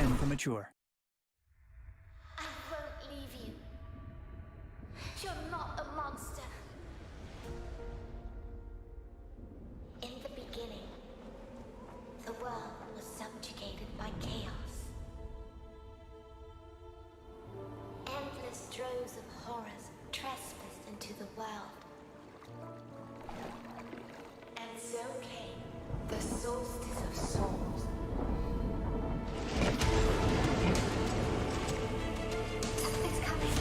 time for mature. I won't leave you. You're not a monster. In the beginning, the world was subjugated by chaos. Endless droves of horrors trespassed into the world. And so came the solstice of souls. Something's coming.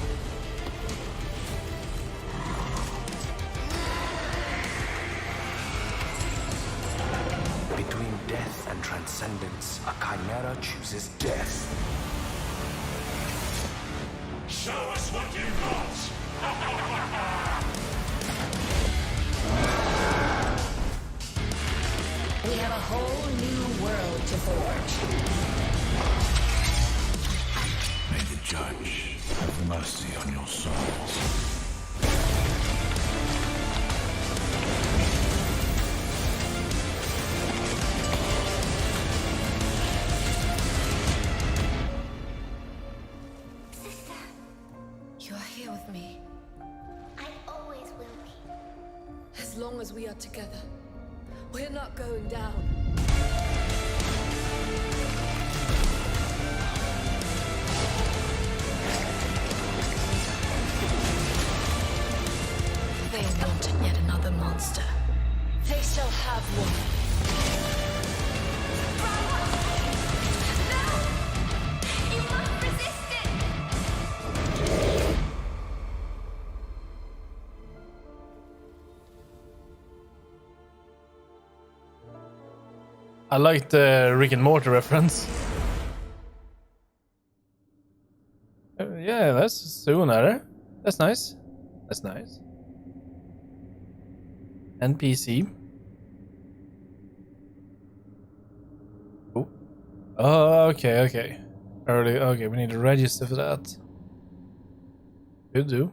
Between death and transcendence, a chimera chooses death. Show us what you've got! We have a whole new world to forge. May the judge have mercy on your souls. Sister, You're here with me, I always will be. as long as we are together. We're not going down. They wanted yet another monster. They shall have one. No! You must resist it! I like the Rick and Morty reference. Yeah, that's soon, That's nice. That's nice. NPC. Oh, okay. Early. Okay, we need to register for that. Could do.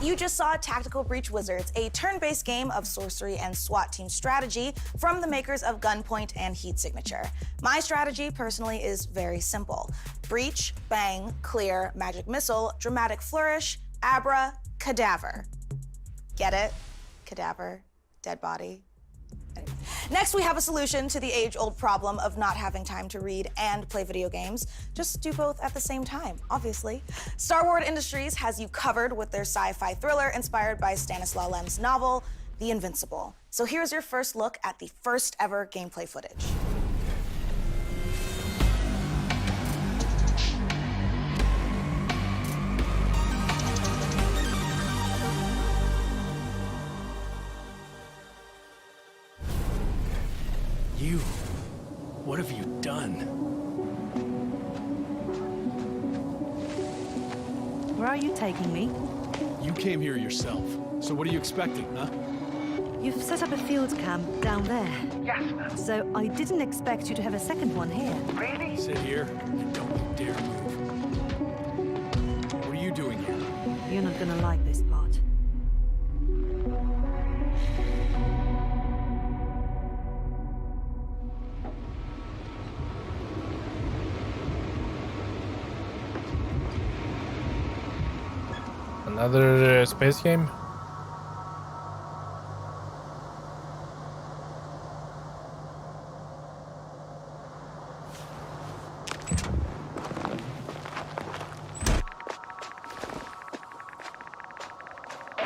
You just saw Tactical Breach Wizards, a turn-based game of sorcery and SWAT team strategy from the makers of Gunpoint and Heat Signature. My strategy, personally, is very simple. Breach, bang, clear, magic missile, dramatic flourish, abra, cadaver. Get it? Cadaver, dead body. Anyway. Next, we have a solution to the age-old problem of not having time to read and play video games. Just do both at the same time, obviously. Star Wars Industries has you covered with their sci-fi thriller inspired by Stanislaw Lem's novel, The Invincible. So here's your first look at the first ever gameplay footage. You. What have you done? Where are you taking me? You came here yourself, so what are you expecting, huh? You've set up a field camp down there. Yes, ma'am. So I didn't expect you to have a second one here. Really? Sit here and don't you dare move. What are you doing here? You're not gonna like this part. Another space game?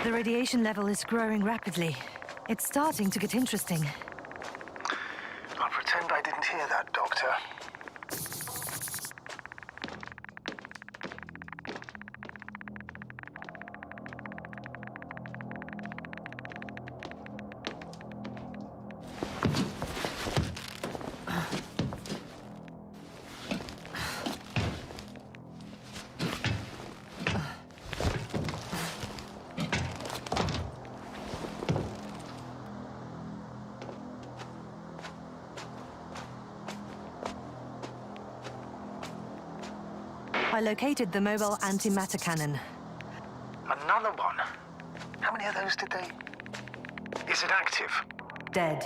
The radiation level is growing rapidly. It's starting to get interesting. I'll pretend I didn't hear that, Doctor. I located the mobile antimatter cannon. Another one? How many of those did they... Is it active? Dead.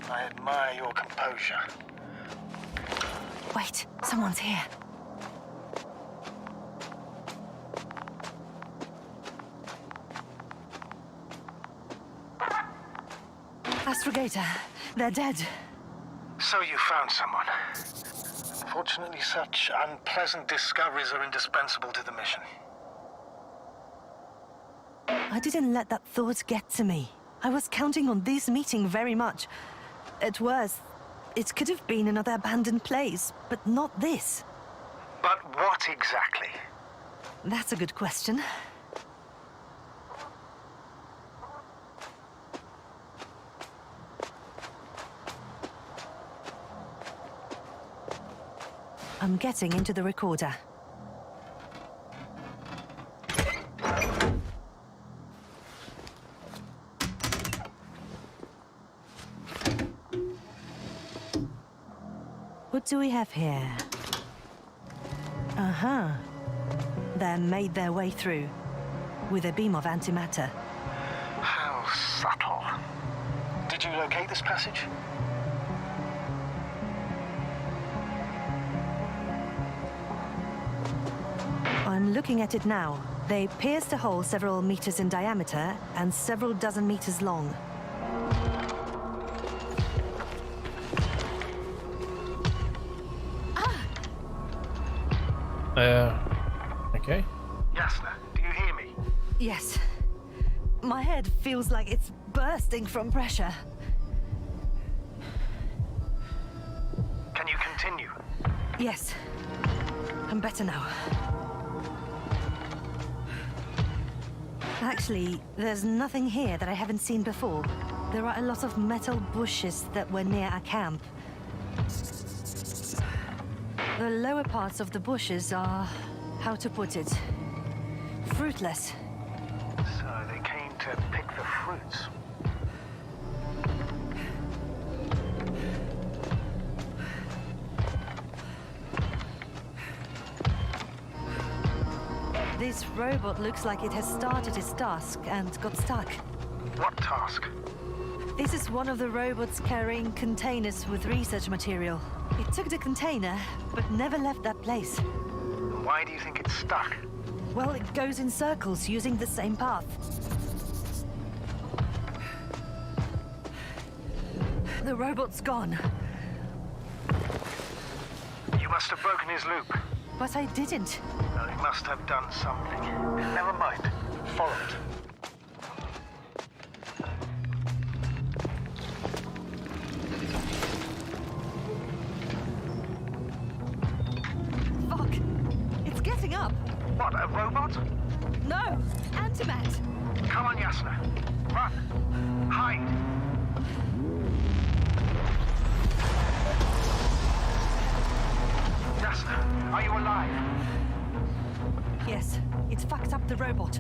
I admire your composure. Wait, someone's here. Astrogator, they're dead. So you found someone. Unfortunately, such unpleasant discoveries are indispensable to the mission. I didn't let that thought get to me. I was counting on this meeting very much. At worst, it could have been another abandoned place, but not this. But what exactly? That's a good question. I'm getting into the recorder. What do we have here? Uh-huh. They made their way through with a beam of antimatter. How subtle. Did you locate this passage? I'm looking at it now. They pierced a hole several meters in diameter and several dozen meters long. Okay. Yasna, do you hear me? Yes. My head feels like it's bursting from pressure. Can you continue? Yes. I'm better now. Actually, there's nothing here that I haven't seen before. There are a lot of metal bushes that were near our camp. The lower parts of the bushes are, how to put it, fruitless. So they came to pick the fruits. This robot looks like it has started its task and got stuck. What task? This is one of the robots carrying containers with research material. It took the container, but never left that place. Why do you think it's stuck? Well, it goes in circles using the same path. The robot's gone. You must have broken his loop. But I didn't. No, he must have done something. Never mind. Follow it. Fuck! It's getting up! What, a robot? No! Antimat! Come on, Yasna. Run. Hide. Yasna, are you alive? Yes, it's fucked up the robot.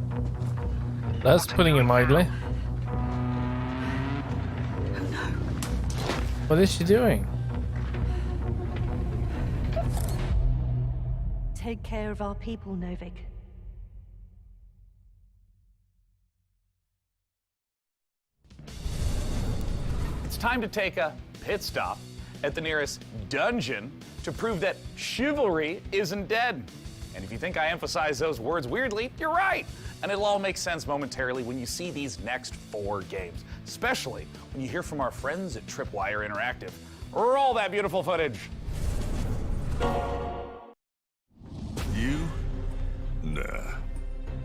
That's putting it mildly. What is she doing? Take care of our people, Novik. It's time to take a pit stop at the nearest dungeon to prove that chivalry isn't dead. And if you think I emphasize those words weirdly, you're right. And it'll all make sense momentarily when you see these next 4 games, especially when you hear from our friends at Tripwire Interactive. Roll that beautiful footage. You? Nah.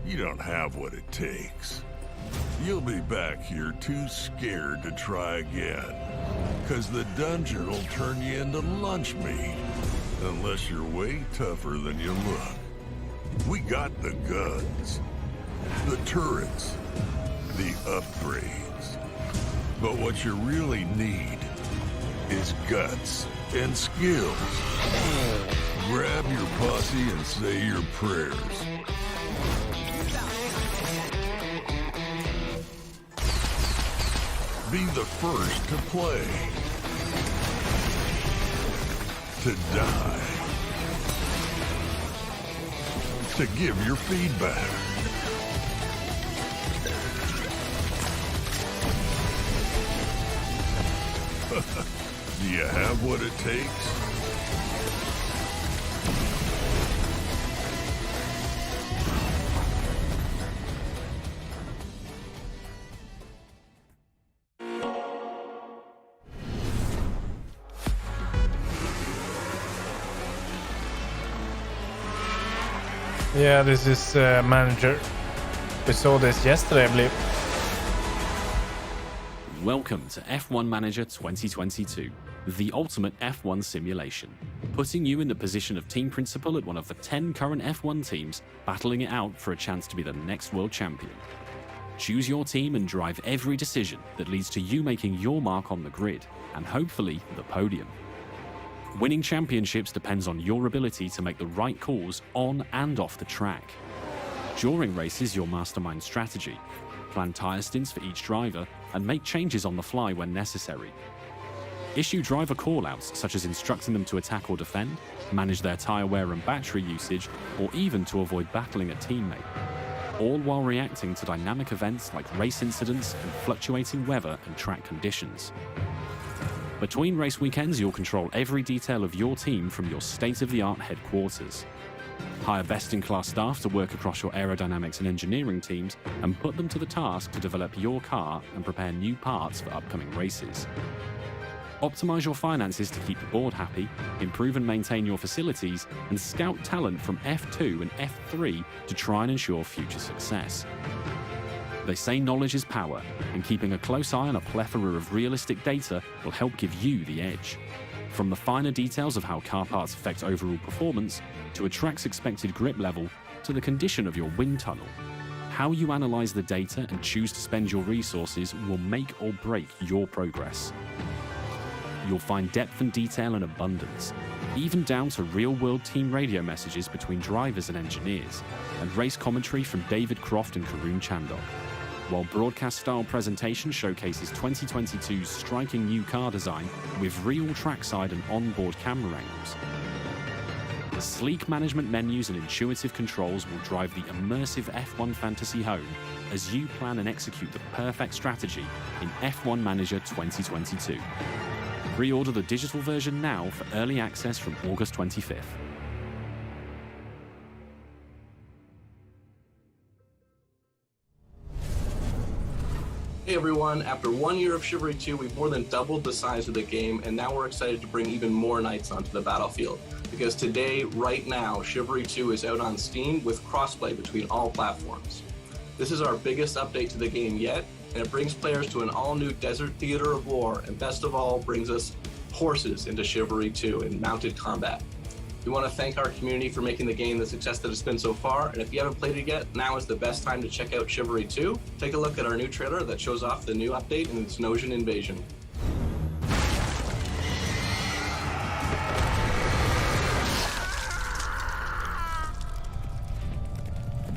You don't have what it takes. You'll be back here too scared to try again. 'Cause the dungeon will turn you into lunch meat. Unless you're way tougher than you look. We got the guns, the turrets, the upgrades. But what you really need is guts and skills. Grab your posse and say your prayers. Be the first to play. To die. To give your feedback. Do you have what it takes? Yeah, this is manager. We saw this yesterday, I believe. Welcome to F1 Manager 2022, the ultimate F1 simulation, putting you in the position of team principal at one of the 10 current F1 teams, battling it out for a chance to be the next world champion. Choose your team and drive every decision that leads to you making your mark on the grid, and hopefully the podium. Winning championships depends on your ability to make the right calls on and off the track. During races, you'll mastermind strategy, plan tyre stints for each driver, and make changes on the fly when necessary. Issue driver callouts, such as instructing them to attack or defend, manage their tyre wear and battery usage, or even to avoid battling a teammate, all while reacting to dynamic events like race incidents and fluctuating weather and track conditions. Between race weekends, you'll control every detail of your team from your state-of-the-art headquarters. Hire best-in-class staff to work across your aerodynamics and engineering teams and put them to the task to develop your car and prepare new parts for upcoming races. Optimize your finances to keep the board happy, improve and maintain your facilities, and scout talent from F2 and F3 to try and ensure future success. They say knowledge is power, and keeping a close eye on a plethora of realistic data will help give you the edge. From the finer details of how car parts affect overall performance, to a track's expected grip level, to the condition of your wind tunnel, how you analyze the data and choose to spend your resources will make or break your progress. You'll find depth and detail in abundance, even down to real-world team radio messages between drivers and engineers, and race commentary from David Croft and Karun Chandok, while broadcast-style presentation showcases 2022's striking new car design with real trackside and onboard camera angles. Sleek management menus and intuitive controls will drive the immersive F1 fantasy home as you plan and execute the perfect strategy in F1 Manager 2022. Pre-order the digital version now for early access from August 25th. Hey everyone. After 1 year of Chivalry 2, we've more than doubled the size of the game, and now we're excited to bring even more knights onto the battlefield. Because today, right now, Chivalry 2 is out on Steam with crossplay between all platforms. This is our biggest update to the game yet, and it brings players to an all-new desert theater of war, and best of all, brings us horses into Chivalry 2 in mounted combat. We want to thank our community for making the game the success that it's been so far, and if you haven't played it yet, now is the best time to check out Chivalry 2. Take a look at our new trailer that shows off the new update and its Nosian invasion.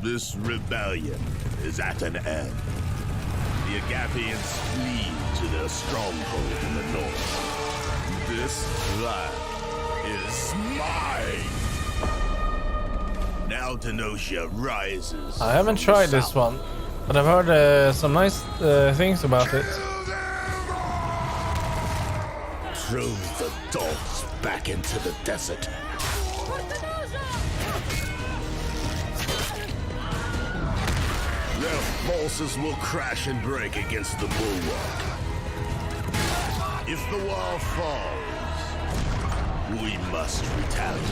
This rebellion is at an end. The Agathians flee to their stronghold in the north. This land is mine! Now Denosia rises. I haven't tried this one, but I've heard some nice things about it. Throw the dogs back into the desert. Their forces will crash and break against the bulwark. If the wall falls, we must retaliate.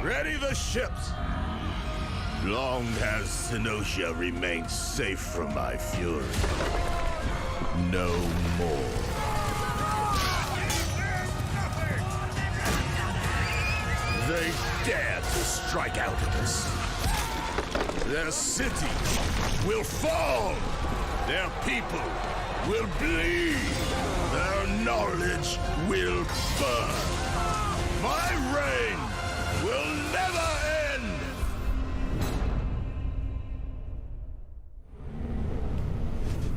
Ready the ships! Long has Denosia remained safe from my fury. No more. They dare to strike out at us. Their city will fall. Their people will bleed. Their knowledge will burn. My reign will never end.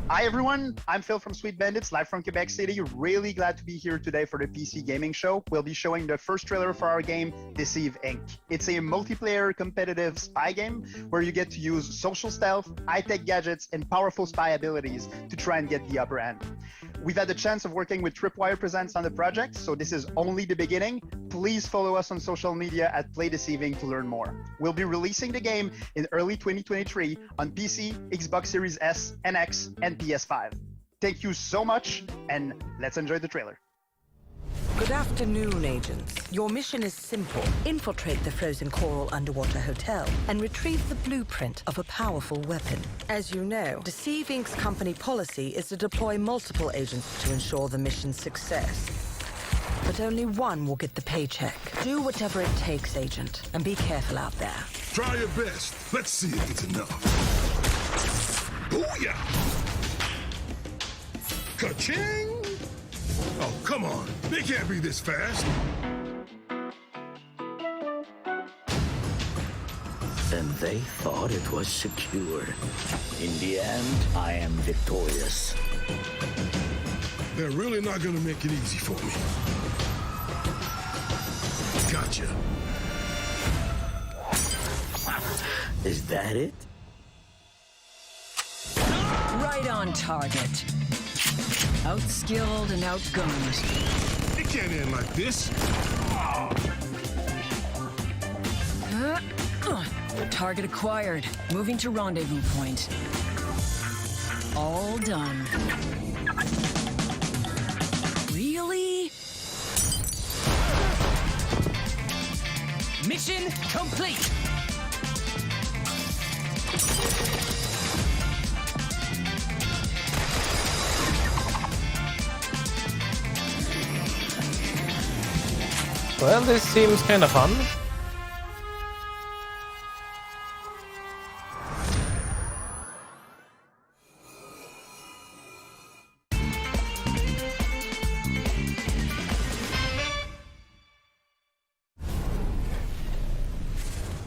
Hi everyone, I'm Phil from Sweet Bandits, live from Quebec City. Really glad to be here today for the PC Gaming Show. We'll be showing the first trailer for our game, Deceive Inc. It's a multiplayer competitive spy game where you get to use social stealth, high-tech gadgets, and powerful spy abilities to try and get the upper hand. We've had the chance of working with Tripwire Presents on the project, so this is only the beginning. Please follow us on social media at Play Deceiving to learn more. We'll be releasing the game in early 2023 on PC, Xbox Series S and X, and PS5. Thank you so much, and let's enjoy the trailer. Good afternoon, agents. Your mission is simple. Infiltrate the Frozen Coral Underwater Hotel and retrieve the blueprint of a powerful weapon. As you know, Deceive Inc.'s company policy is to deploy multiple agents to ensure the mission's success. But only one will get the paycheck. Do whatever it takes, agent, and be careful out there. Try your best. Let's see if it's enough. Booyah! Ka-ching! Oh, come on. They can't be this fast. And they thought it was secure. In the end, I am victorious. They're really not gonna make it easy for me. Gotcha. Is that it? Right on target. Outskilled and outgunned. It can't end like this. Target acquired. Moving to rendezvous point. All done. Really? Mission complete! Well, this seems kind of fun.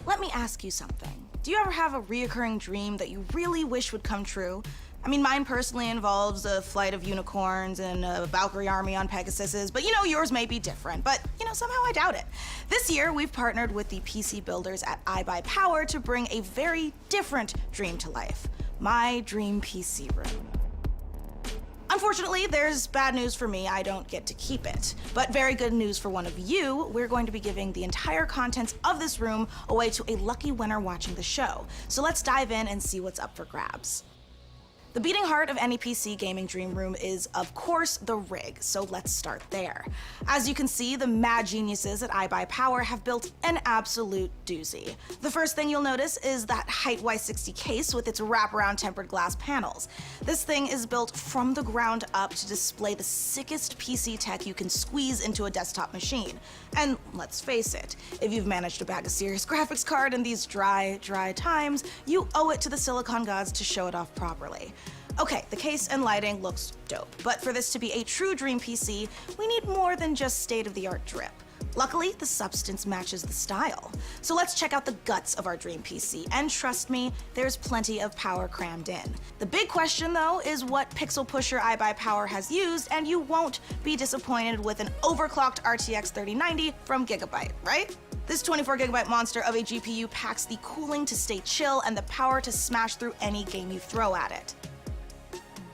Let me ask you something. Do you ever have a reoccurring dream that you really wish would come true? I mean, mine personally involves a flight of unicorns and a Valkyrie army on Pegasuses, but yours may be different, but somehow I doubt it. This year, we've partnered with the PC builders at iBuyPower to bring a very different dream to life. My dream PC room. Unfortunately, there's bad news for me. I don't get to keep it. But very good news for one of you. We're going to be giving the entire contents of this room away to a lucky winner watching the show. So let's dive in and see what's up for grabs. The beating heart of any PC gaming dream room is, of course, the rig, so let's start there. As you can see, the mad geniuses at iBuyPower have built an absolute doozy. The first thing you'll notice is that height Y60 case with its wraparound tempered glass panels. This thing is built from the ground up to display the sickest PC tech you can squeeze into a desktop machine. And let's face it, if you've managed to bag a serious graphics card in these dry times, you owe it to the silicon gods to show it off properly. Okay, the case and lighting looks dope, but for this to be a true dream PC, we need more than just state-of-the-art drip. Luckily, the substance matches the style. So let's check out the guts of our dream PC, and trust me, there's plenty of power crammed in. The big question, though, is what pixel pusher iBuyPower has used, and you won't be disappointed with an overclocked RTX 3090 from Gigabyte, right? This 24GB monster of a GPU packs the cooling to stay chill and the power to smash through any game you throw at it.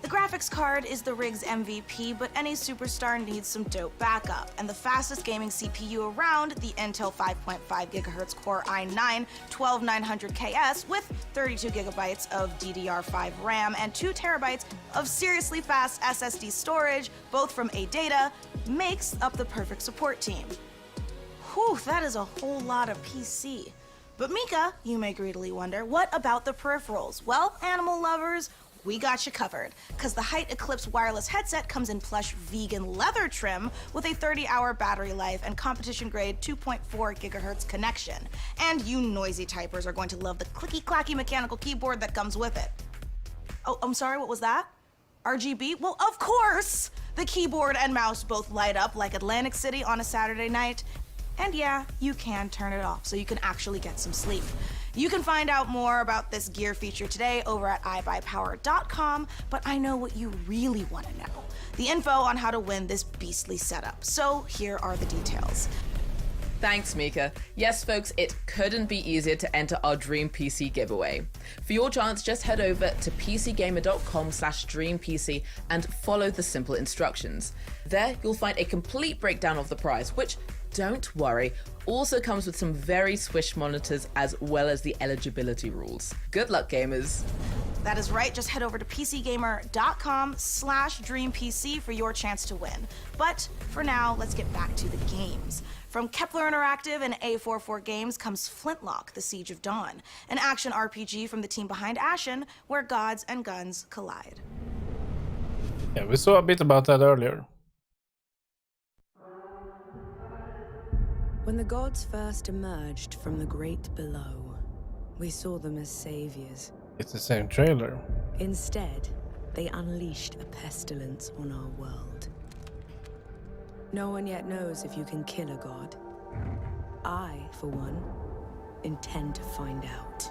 The graphics card is the rig's MVP, but any superstar needs some dope backup, and the fastest gaming CPU around, the Intel 5.5GHz Core i9 12900KS with 32GB of DDR5 RAM and 2TB of seriously fast SSD storage, both from ADATA, makes up the perfect support team. Whew, that is a whole lot of PC. But Mika, you may greedily wonder, what about the peripherals? Well, animal lovers, we got you covered, because the Height Eclipse wireless headset comes in plush vegan leather trim with a 30-hour battery life and competition-grade 2.4GHz connection. And you noisy typers are going to love the clicky-clacky mechanical keyboard that comes with it. Oh, I'm sorry, what was that? RGB? Well, of course! The keyboard and mouse both light up like Atlantic City on a Saturday night. And yeah, you can turn it off so you can actually get some sleep. You can find out more about this gear feature today over at iBuyPower.com, but I know what you really want to know. The info on how to win this beastly setup. So here are the details. Thanks, Mika. Yes, folks, it couldn't be easier to enter our Dream PC giveaway. For your chance, just head over to pcgamer.com/dreampc and follow the simple instructions. There, you'll find a complete breakdown of the prize, which, don't worry, also comes with some very swish monitors as well as the eligibility rules. Good luck, gamers. That is right, just head over to pcgamer.com/dreampc for your chance to win. But for now, let's get back to the games. From Kepler Interactive and A44 Games comes Flintlock, The Siege of Dawn, an action RPG from the team behind Ashen, where gods and guns collide. Yeah, we saw a bit about that earlier. When the gods first emerged from the great below, we saw them as saviors. It's the same trailer. Instead, they unleashed a pestilence on our world. No one yet knows if you can kill a god. I, for one, intend to find out.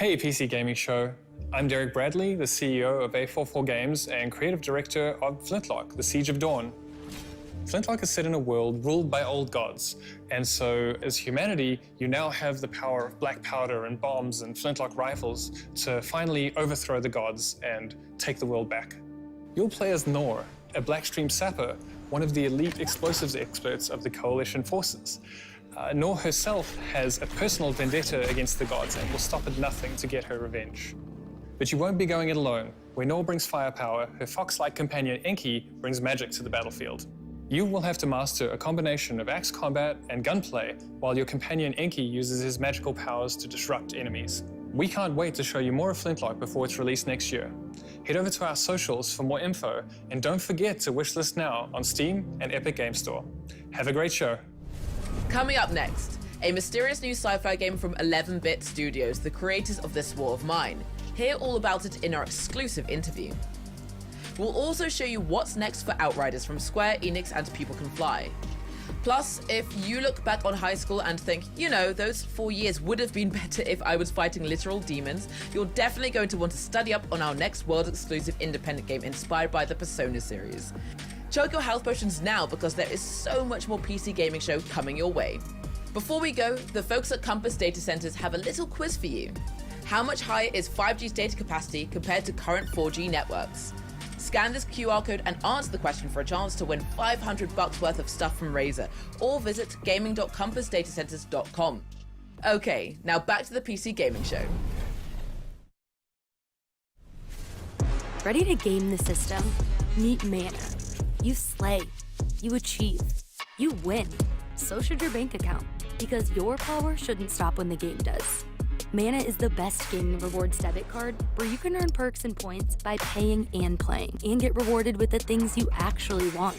Hey PC Gaming Show, I'm Derek Bradley, the CEO of A44 Games and creative director of Flintlock, The Siege of Dawn. Flintlock is set in a world ruled by old gods, and so as humanity, you now have the power of black powder and bombs and flintlock rifles to finally overthrow the gods and take the world back. You'll play as Nor, a Blackstream sapper, one of the elite explosives experts of the Coalition forces. Nor herself has a personal vendetta against the gods and will stop at nothing to get her revenge. But you won't be going it alone. Where Nor brings firepower, her fox-like companion Enki brings magic to the battlefield. You will have to master a combination of axe combat and gunplay, while your companion Enki uses his magical powers to disrupt enemies. We can't wait to show you more of Flintlock before it's released next year. Head over to our socials for more info, and don't forget to wishlist now on Steam and Epic Game Store. Have a great show. Coming up next, a mysterious new sci-fi game from 11-Bit Studios, the creators of This War of Mine. Hear all about it in our exclusive interview. We'll also show you what's next for Outriders from Square Enix and People Can Fly. Plus, if you look back on high school and think, you know, those 4 years would have been better if I was fighting literal demons, you're definitely going to want to study up on our next world-exclusive independent game inspired by the Persona series. Chug your health potions now because there is so much more PC Gaming Show coming your way. Before we go, the folks at Compass Data Centers have a little quiz for you. How much higher is 5G's data capacity compared to current 4G networks? Scan this QR code and answer the question for a chance to win $500 worth of stuff from Razer, or visit gaming.compassdatacenters.com. Okay, now back to the PC Gaming Show. Ready to game the system? Meet Mana. You slay, you achieve, you win. So should your bank account, because your power shouldn't stop when the game does. Mana is the best gaming rewards debit card where you can earn perks and points by paying and playing, and get rewarded with the things you actually want,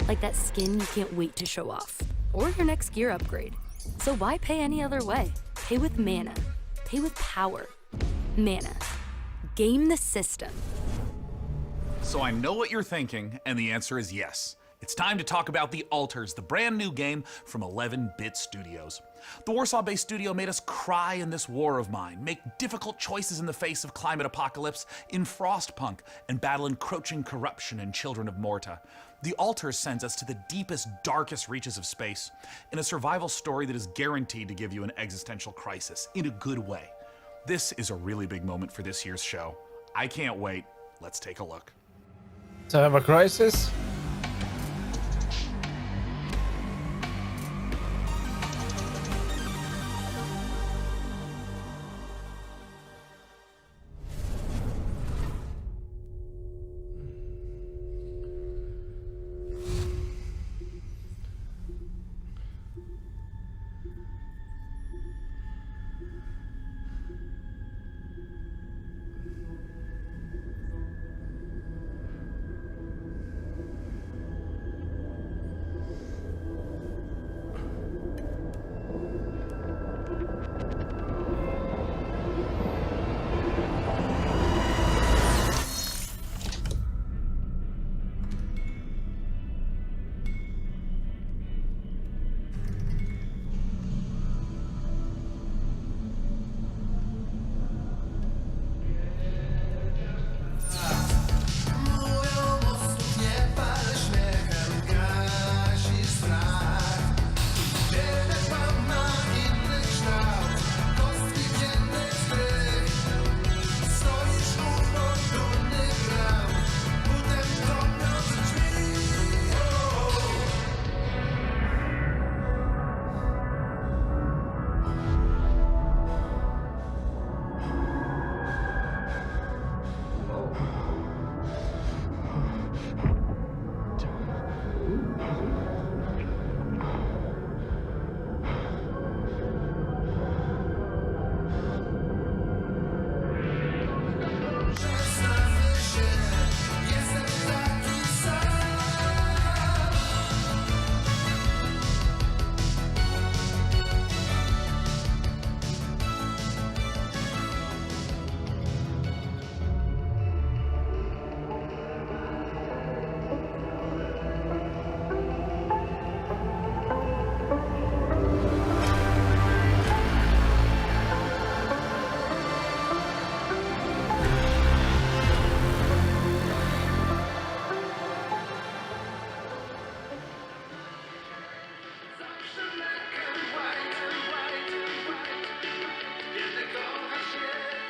like that skin you can't wait to show off, or your next gear upgrade. So why pay any other way? Pay with Mana. Pay with power. Mana. Game the system. So I know what you're thinking, and the answer is yes. It's time to talk about The Alters, the brand new game from 11-Bit Studios. The Warsaw-based studio made us cry in This War of Mine, make difficult choices in the face of climate apocalypse in Frostpunk, and battle encroaching corruption in Children of Morta. The Alters sends us to the deepest, darkest reaches of space, in a survival story that is guaranteed to give you an existential crisis, in a good way. This is a really big moment for this year's show. I can't wait. Let's take a look. To have a crisis?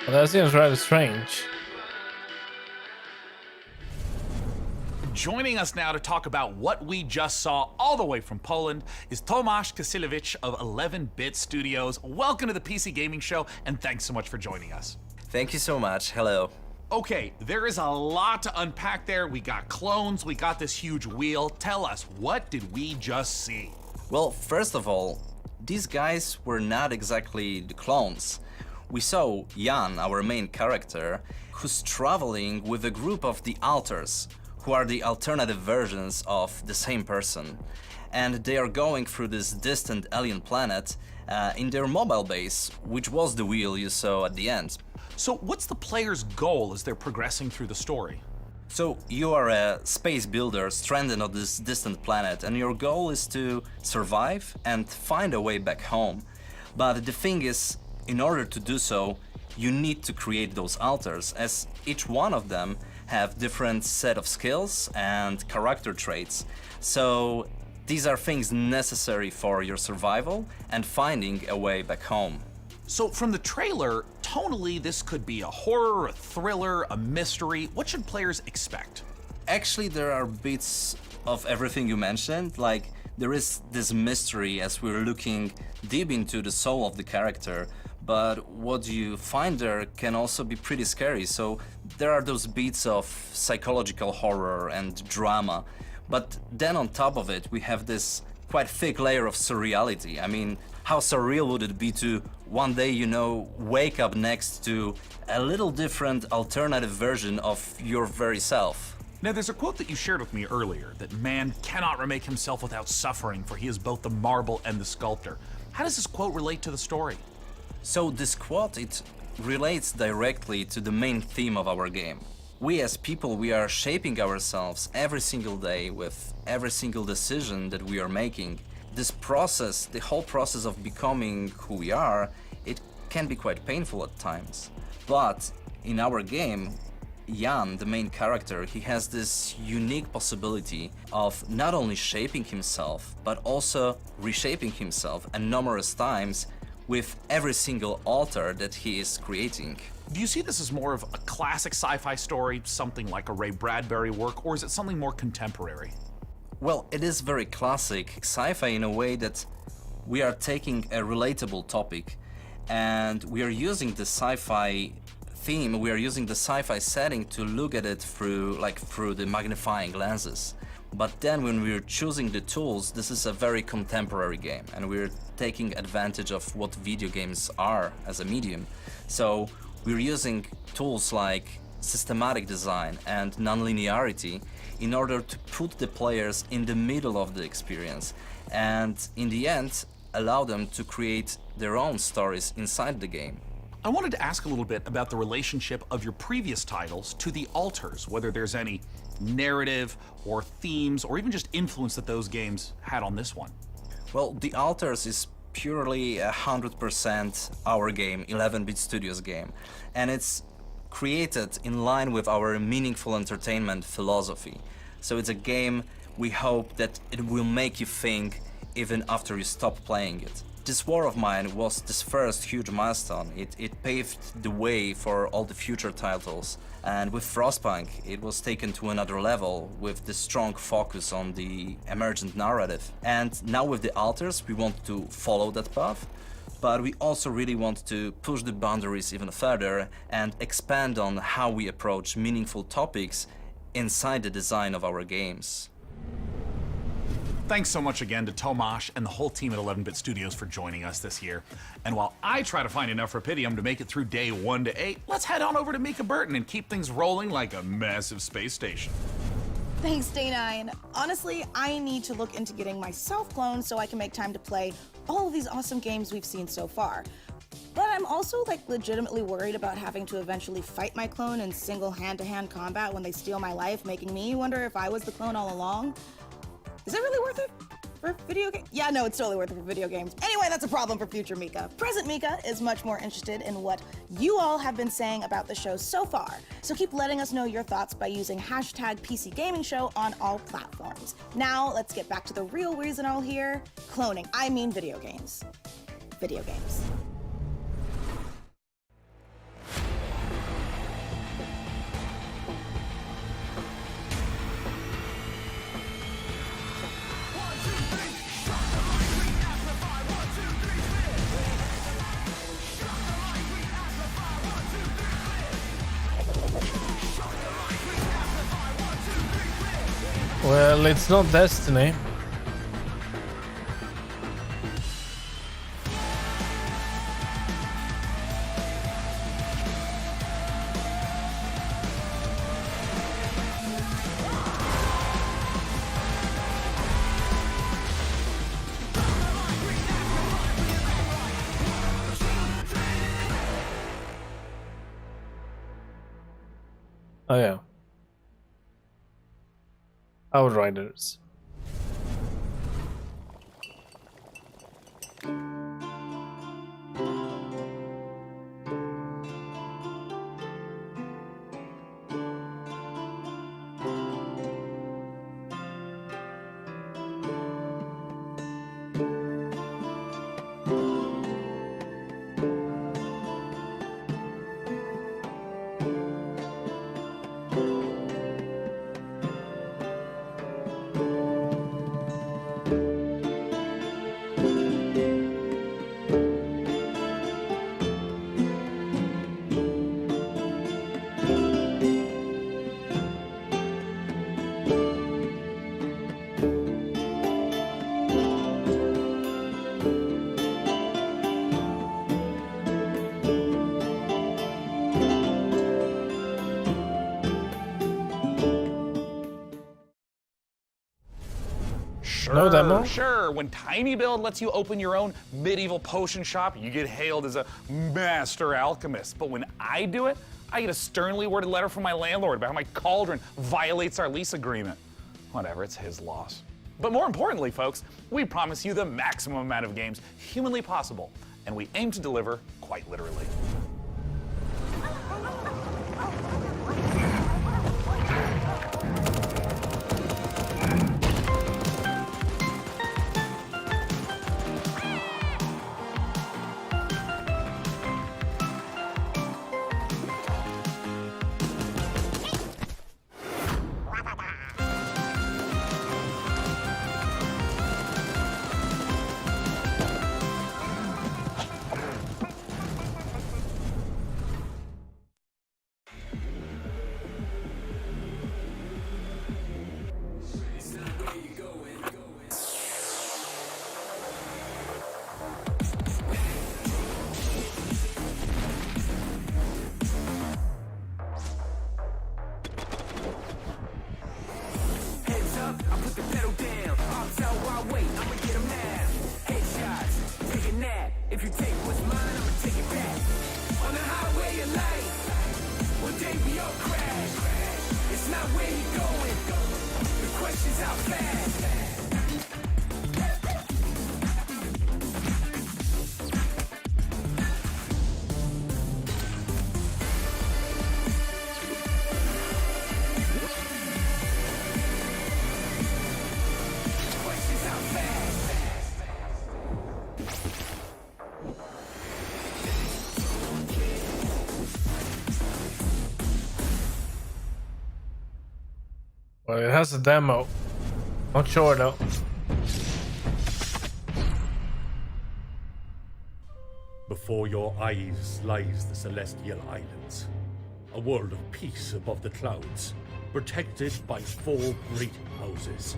Well, that seems rather strange. Joining us now to talk about what we just saw all the way from Poland is Tomasz Kasiewicz of 11-Bit Studios. Welcome to the PC Gaming Show, and thanks so much for joining us. Thank you so much. Hello. Okay, there is a lot to unpack there. We got clones, we got this huge wheel. Tell us, what did we just see? Well, first of all, these guys were not exactly the clones. We saw Jan, our main character, who's traveling with a group of the Alters, who are the alternative versions of the same person. And they are going through this distant alien planet in their mobile base, which was the wheel you saw at the end. So what's the player's goal as they're progressing through the story? So you are a space builder stranded on this distant planet, and your goal is to survive and find a way back home. But the thing is, in order to do so, you need to create those alters, as each one of them have different set of skills and character traits. So these are things necessary for your survival and finding a way back home. So from the trailer, tonally this could be a horror, a thriller, a mystery. What should players expect? Actually, there are bits of everything you mentioned. Like, there is this mystery as we're looking deep into the soul of the character, but what you find there can also be pretty scary. So there are those beats of psychological horror and drama, but then on top of it we have this quite thick layer of surreality. I mean, how surreal would it be to one day, you know, wake up next to a little different alternative version of your very self? Now, there's a quote that you shared with me earlier, that man cannot remake himself without suffering, for he is both the marble and the sculptor. How does this quote relate to the story? So this quote, it relates directly to the main theme of our game. We as people, we are shaping ourselves every single day with every single decision that we are making. This process, the whole process of becoming who we are, it can be quite painful at times. But in our game, Jan, the main character, he has this unique possibility of not only shaping himself, but also reshaping himself and numerous times with every single altar that he is creating. Do you see this as more of a classic sci-fi story, something like a Ray Bradbury work, or is it something more contemporary? Well, it is very classic sci-fi in a way that we are taking a relatable topic and we are using the sci-fi theme, we are using the sci-fi setting to look at it through the magnifying lenses. But then when we're choosing the tools, this is a very contemporary game and we're taking advantage of what video games are as a medium. So we're using tools like systematic design and non-linearity in order to put the players in the middle of the experience and in the end allow them to create their own stories inside the game. I wanted to ask a little bit about the relationship of your previous titles to the Alters, whether there's any narrative or themes or even just influence that those games had on this one. Well, the Alters is purely 100% our game, 11-Bit Studios game, and it's created in line with our meaningful entertainment philosophy. So it's a game we hope that it will make you think even after you stop playing it. This War of Mine was this first huge milestone. It paved the way for all the future titles. And with Frostpunk, it was taken to another level with the strong focus on the emergent narrative. And now with the Alters, we want to follow that path, but we also really want to push the boundaries even further and expand on how we approach meaningful topics inside the design of our games. Thanks so much again to Tomasz and the whole team at 11-Bit Studios for joining us this year. And while I try to find enough Rapidium to make it through day 1 to 8, let's head on over to Mika Burton and keep things rolling like a massive space station. Thanks, Day9. Honestly, I need to look into getting myself cloned so I can make time to play all of these awesome games we've seen so far. But I'm also legitimately worried about having to eventually fight my clone in single hand-to-hand combat when they steal my life, making me wonder if I was the clone all along. Is it really worth it for video games? Yeah, no, it's totally worth it for video games. Anyway, that's a problem for future Mika. Present Mika is much more interested in what you all have been saying about the show so far. So keep letting us know your thoughts by using hashtag PCGamingShow on all platforms. Now, let's get back to the real reason all here. Cloning. I mean video games. Video games. Well, it's not Destiny. Oh yeah. Outriders. No demo? Sure. When Tiny Build lets you open your own medieval potion shop, you get hailed as a master alchemist. But when I do it, I get a sternly worded letter from my landlord about how my cauldron violates our lease agreement. Whatever, it's his loss. But more importantly, folks, we promise you the maximum amount of games humanly possible, and we aim to deliver quite literally. Well, it has a demo. Not sure though. Before your eyes lies the Celestial Islands, a world of peace above the clouds, protected by 4 great houses.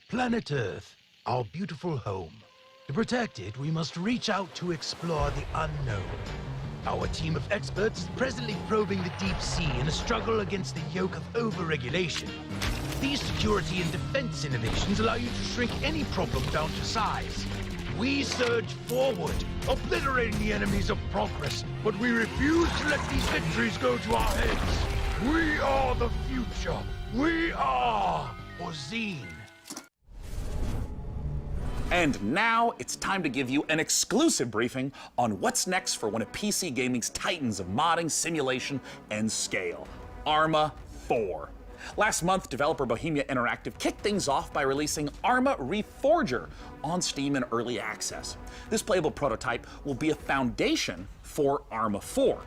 Planet Earth, our beautiful home. To protect it, we must reach out to explore the unknown. Our team of experts is presently probing the deep sea in a struggle against the yoke of overregulation. These security and defense innovations allow you to shrink any problem down to size. We surge forward, obliterating the enemies of progress, but we refuse to let these victories go to our heads. We are the future. We are Ozine. And now it's time to give you an exclusive briefing on what's next for one of PC gaming's titans of modding, simulation, and scale, Arma 4. Last month, developer Bohemia Interactive kicked things off by releasing Arma Reforger on Steam in early access. This playable prototype will be a foundation for Arma 4.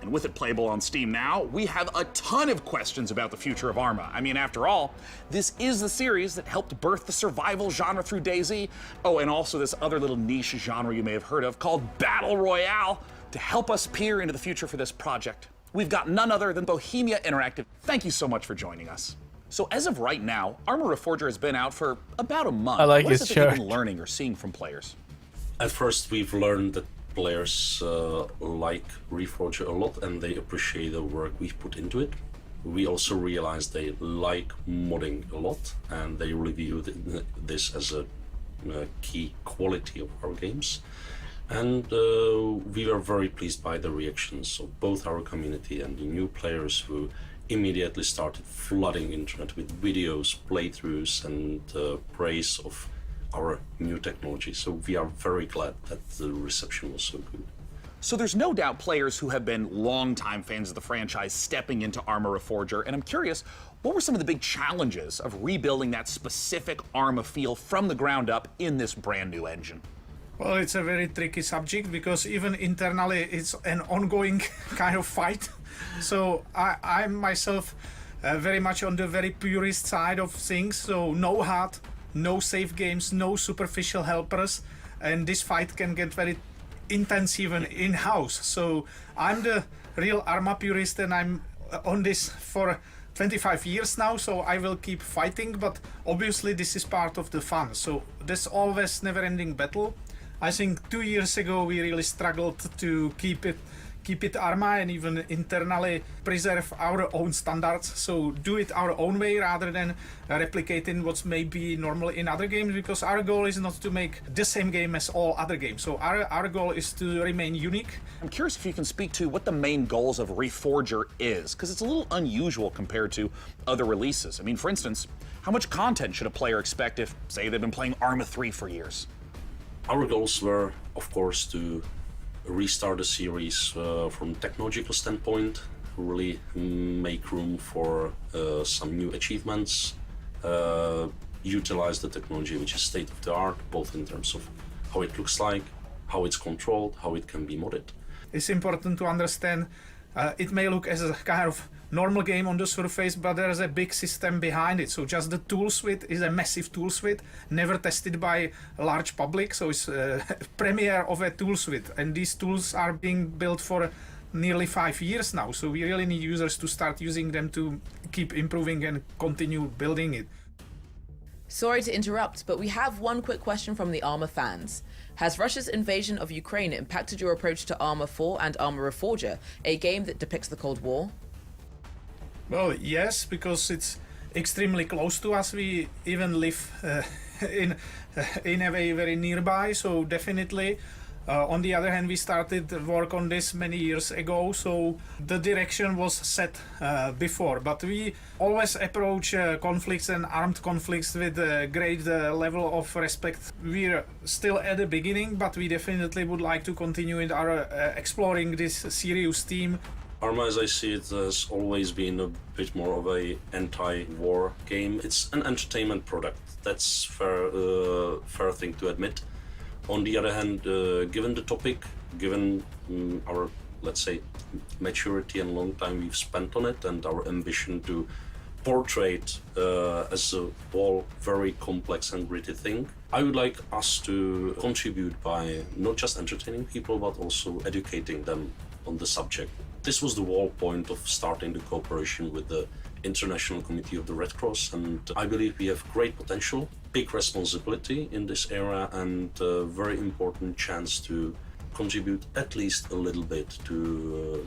And with it playable on Steam now, we have a ton of questions about the future of Arma. I mean, after all, this is the series that helped birth the survival genre through DayZ. Oh, and also this other little niche genre you may have heard of called Battle Royale. To help us peer into the future for this project, we've got none other than Bohemia Interactive. Thank you so much for joining us. So as of right now, Arma Reforger has been out for about a month. I like what his is it that you've shirt. been learning or seeing from players? At first, we've learned that players like Reforger a lot and they appreciate the work we've put into it. We also realized they like modding a lot and they really view this as a key quality of our games. And we were very pleased by the reactions of both our community and the new players who immediately started flooding internet with videos, playthroughs, and praise of our new technology. So we are very glad that the reception was so good. So there's no doubt players who have been longtime fans of the franchise stepping into Arma Reforger, and I'm curious, what were some of the big challenges of rebuilding that specific Arma feel from the ground up in this brand new engine? Well, it's a very tricky subject because even internally it's an ongoing kind of fight. So I'm myself very much on the very purist side of things, so no HUD, no save games, no superficial helpers, and this fight can get very intense even in-house. So I'm the real Arma purist and I'm on this for 25 years now, so I will keep fighting, but obviously this is part of the fun. So there's always never-ending battle. I think 2 years ago we really struggled to keep it Arma and even internally preserve our own standards, so do it our own way rather than replicating what's maybe normal in other games, because our goal is not to make the same game as all other games. So our goal is to remain unique. I'm curious if you can speak to what the main goals of Reforger is, because it's a little unusual compared to other releases. I mean, for instance, how much content should a player expect if, say, they've been playing Arma 3 for years? Our goals were, of course, to restart the series from technological standpoint, really make room for some new achievements, utilize the technology which is state of the art, both in terms of how it looks like, how it's controlled, how it can be modded. It's important to understand it may look as a kind of normal game on the surface, but there's a big system behind it. So just the tool suite is a massive tool suite, never tested by a large public. So it's a premiere of a tool suite. And these tools are being built for nearly 5 years now. So we really need users to start using them to keep improving and continue building it. Sorry to interrupt, but we have one quick question from the Arma fans. Has Russia's invasion of Ukraine impacted your approach to Arma 4 and Arma Reforger, a game that depicts the Cold War? Well, yes, because it's extremely close to us. We even live in a way very nearby, so definitely. On the other hand, we started work on this many years ago, so the direction was set before. But we always approach conflicts and armed conflicts with a great level of respect. We're still at the beginning, but we definitely would like to continue in our exploring this serious theme. Arma, as I see it, has always been a bit more of a anti-war game. It's an entertainment product. That's fair thing to admit. On the other hand, given the topic, given our, let's say, maturity and long time we've spent on it, and our ambition to portray it as a whole very complex and gritty thing, I would like us to contribute by not just entertaining people, but also educating them on the subject. This was the whole point of starting the cooperation with the International Committee of the Red Cross, and I believe we have great potential, big responsibility in this era, and a very important chance to contribute at least a little bit to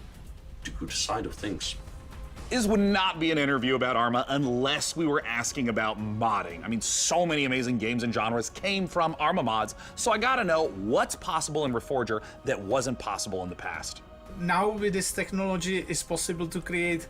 the good side of things. This would not be an interview about Arma unless we were asking about modding. I mean, so many amazing games and genres came from Arma mods, so I gotta know what's possible in Reforger that wasn't possible in the past. Now with this technology, it's possible to create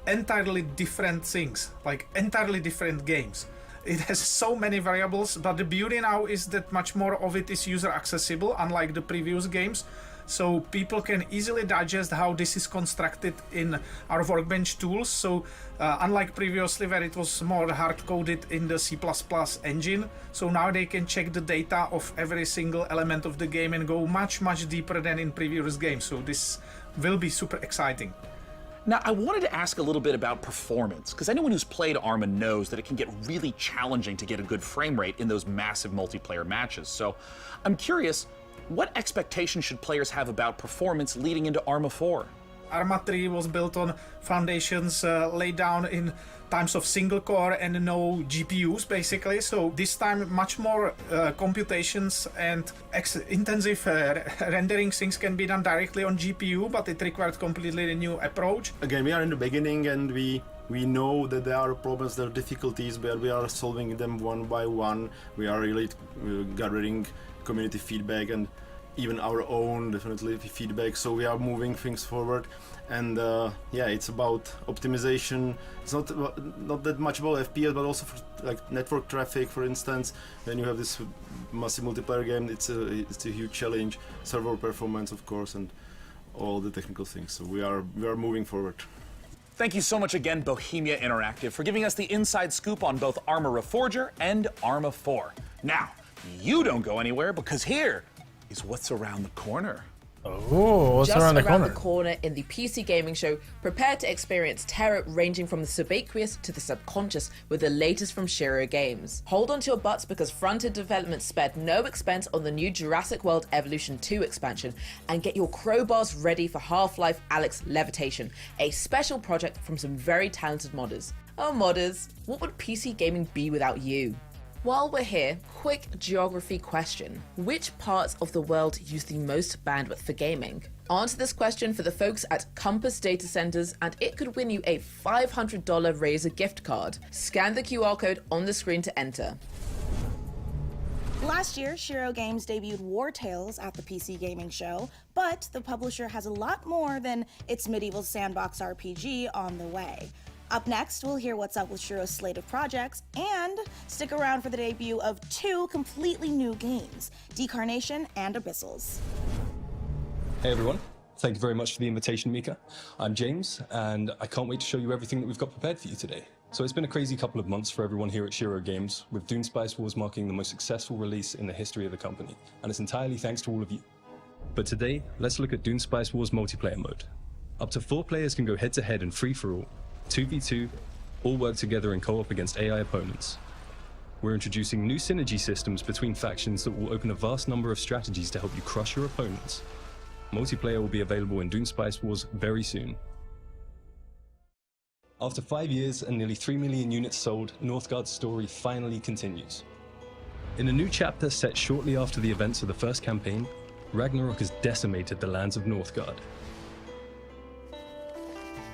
entirely different things, like entirely different games. It has so many variables, but the beauty now is that much more of it is user accessible, unlike the previous games. So people can easily digest how this is constructed in our Workbench tools. So unlike previously where it was more hard-coded in the C++ engine, so now they can check the data of every single element of the game and go much, much deeper than in previous games. So this will be super exciting. Now, I wanted to ask a little bit about performance, because anyone who's played Arma knows that it can get really challenging to get a good frame rate in those massive multiplayer matches. So I'm curious, what expectations should players have about performance leading into Arma 4? Arma 3 was built on foundations laid down in times of single core and no GPUs basically, so this time much more computations and intensive rendering things can be done directly on GPU, but it required completely a new approach. Again, we are in the beginning and we know that there are problems, there are difficulties, but we are solving them one by one. We are really gathering community feedback and even our own definitely feedback, so we are moving things forward. And yeah, it's about optimization. It's not that much about FPS, but also for like network traffic, for instance. When you have this massive multiplayer game, it's a huge challenge. Server performance, of course, and all the technical things. So we are moving forward. Thank you so much again, Bohemia Interactive, for giving us the inside scoop on both Arma Reforger and Arma 4. Now, you don't go anywhere, because here is what's around the corner. Oh, what's Just around the the corner? in the PC gaming show, prepare to experience terror ranging from the subaqueous to the subconscious with the latest from Shiro Games. Hold on to your butts because front-end development spared no expense on the new Jurassic World Evolution 2 expansion, and get your crowbars ready for Half-Life Alyx Levitation, a special project from some very talented modders. Oh modders, what would PC gaming be without you? While we're here, quick geography question. Which parts of the world use the most bandwidth for gaming? Answer this question for the folks at Compass Data Centers and it could win you a $500 Razer gift card. Scan the QR code on the screen to enter. Last year, Shiro Games debuted War Tales at the PC Gaming Show, but the publisher has a lot more than its medieval sandbox RPG on the way. Up next, we'll hear what's up with Shiro's slate of projects, and stick around for the debut of two completely new games, Decarnation and Abyssals. Hey everyone, thank you very much for the invitation, Mika. I'm James, and I can't wait to show you everything that we've got prepared for you today. So it's been a crazy couple of months for everyone here at Shiro Games, with Dune Spice Wars marking the most successful release in the history of the company, and it's entirely thanks to all of you. But today, let's look at Dune Spice Wars multiplayer mode. Up to 4 players can go head-to-head and free-for-all, 2v2, all work together in co-op against AI opponents. We're introducing new synergy systems between factions that will open a vast number of strategies to help you crush your opponents. Multiplayer will be available in Dune Spice Wars very soon. After 5 years and nearly 3 million units sold, Northgard's story finally continues. In a new chapter set shortly after the events of the first campaign, Ragnarok has decimated the lands of Northgard.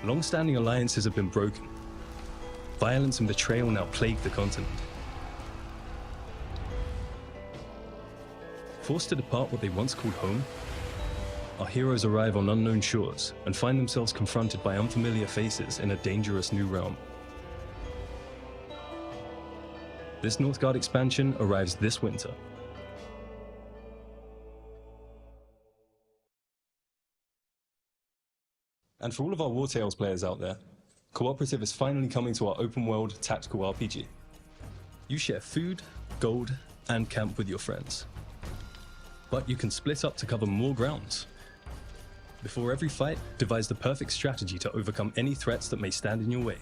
Long-standing alliances have been broken. Violence and betrayal now plague the continent. Forced to depart what they once called home, our heroes arrive on unknown shores and find themselves confronted by unfamiliar faces in a dangerous new realm. This Northgard expansion arrives this winter. And for all of our War Tales players out there, Cooperative is finally coming to our open world tactical RPG. You share food, gold, and camp with your friends. But you can split up to cover more grounds. Before every fight, devise the perfect strategy to overcome any threats that may stand in your way.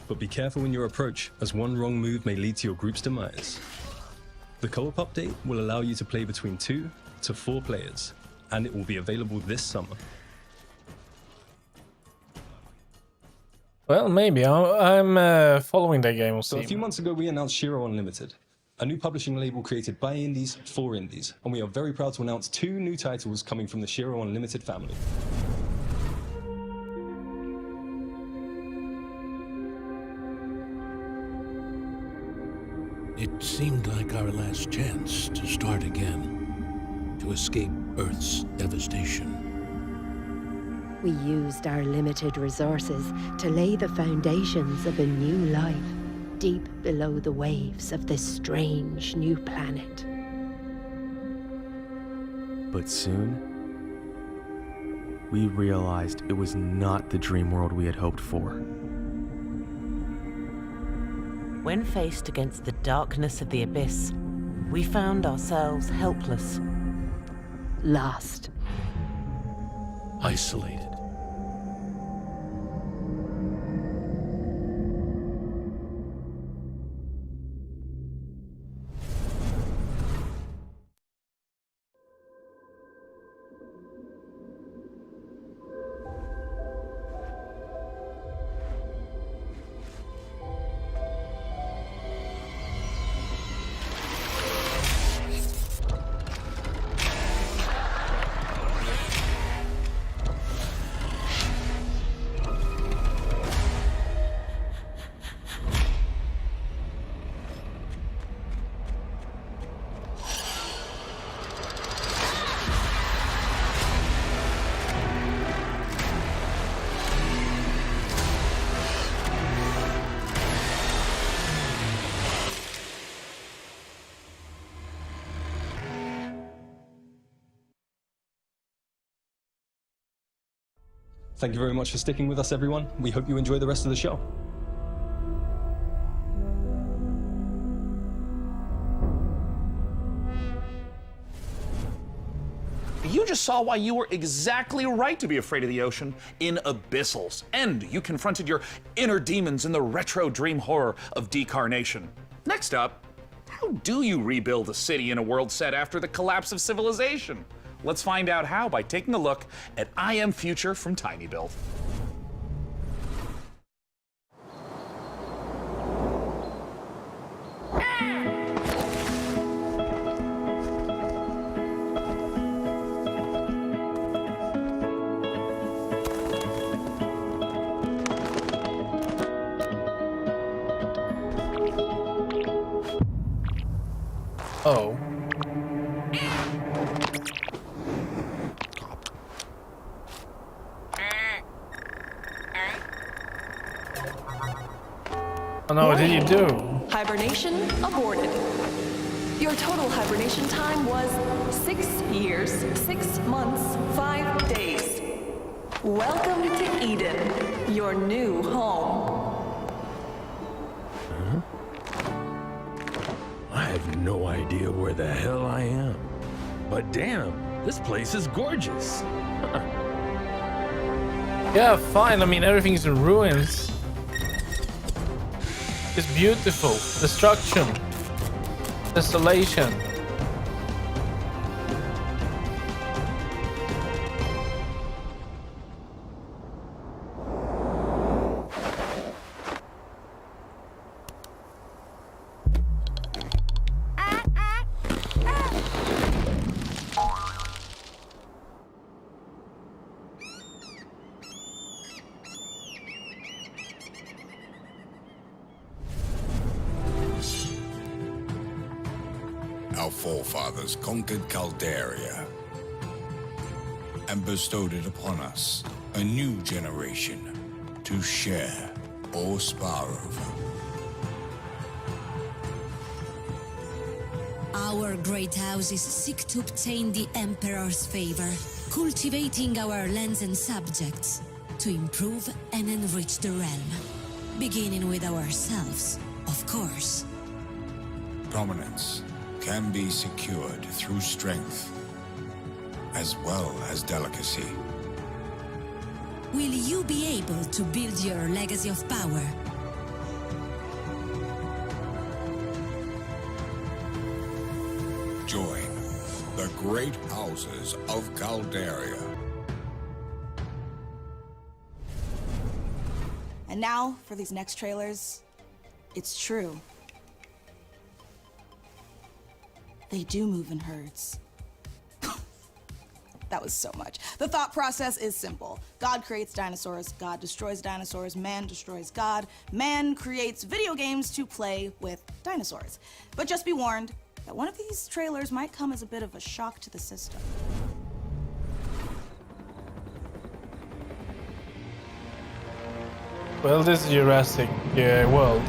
But be careful in your approach, as one wrong move may lead to your group's demise. The co-op update will allow you to play between 2 to 4 players, and it will be available this summer. Well, maybe. I'm following the game. So a few months ago, we announced Shiro Unlimited, a new publishing label created by indies for indies, and we are very proud to announce 2 new titles coming from the Shiro Unlimited family. It seemed like our last chance to start again, to escape Earth's devastation. We used our limited resources to lay the foundations of a new life deep below the waves of this strange new planet. But soon, we realized it was not the dream world we had hoped for. When faced against the darkness of the abyss, we found ourselves helpless. Lost. Isolated. Thank you very much for sticking with us, everyone. We hope you enjoy the rest of the show. You just saw why you were exactly right to be afraid of the ocean in Abyssals. And you confronted your inner demons in the retro dream horror of Decarnation. Next up, how do you rebuild a city in a world set after the collapse of civilization? Let's find out how by taking a look at I Am Future from TinyBuild. Oh. Oh no, what did you do? Hibernation aborted. Your total hibernation time was 6 years, 6 months, 5 days. Welcome to Eden, your new home. Huh? I have no idea where the hell I am. But damn, this place is gorgeous. Yeah, fine. I mean, everything's in ruins. It's beautiful. Destruction. Desolation. Our forefathers conquered Caldaria and bestowed it upon us, a new generation, to share or spar over. Our great houses seek to obtain the Emperor's favor, cultivating our lands and subjects to improve and enrich the realm, beginning with ourselves, of course. Prominence can be secured through strength, as well as delicacy. Will you be able to build your legacy of power? Join the great houses of Caldaria. And now, for these next trailers, it's true. They do move in herds. That was so much. The thought process is simple. God creates dinosaurs, God destroys dinosaurs, man destroys God. Man creates video games to play with dinosaurs. But just be warned that one of these trailers might come as a bit of a shock to the system. Well, this is Jurassic World.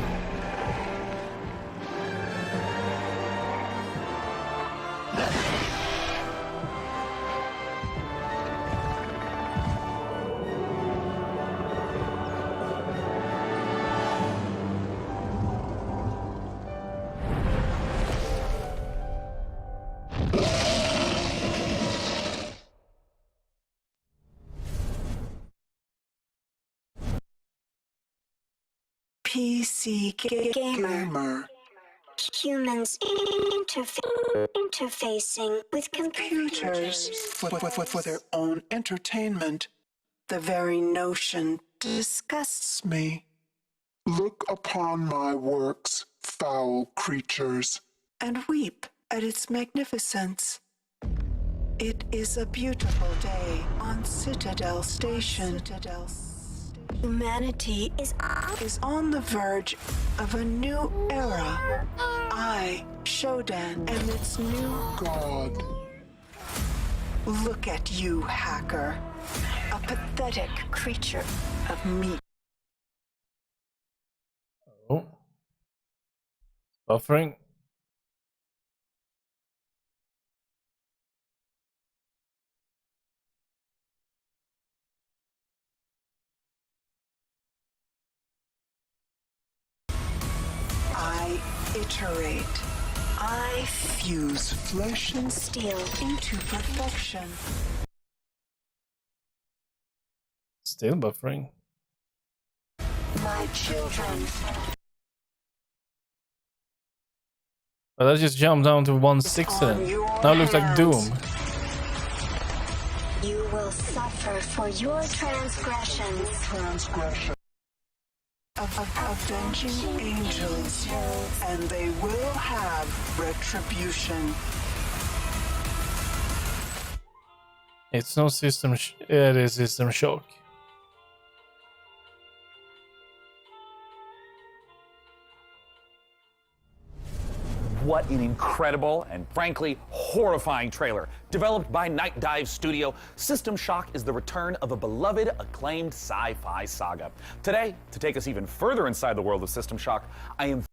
PC gamer. Humans interfacing with computers for their own entertainment. The very notion disgusts me. Look upon my works, foul creatures, and weep at its magnificence. It is a beautiful day on Citadel Station. Humanity is on the verge of a new era. I, Shodan, am its new god. Look at you, hacker. A pathetic creature of meat. Oh. Buffering. I iterate. I fuse flesh and steel into perfection. Still buffering. My children. Well, let's just jump down to 160 then. Now it looks like Doom. You will suffer for your transgressions. Avenging angels, and they will have retribution. It's no system. It is System Shock. What an incredible and frankly horrifying trailer. Developed by Night Dive Studio, System Shock is the return of a beloved, acclaimed sci-fi saga. Today, to take us even further inside the world of System Shock, I am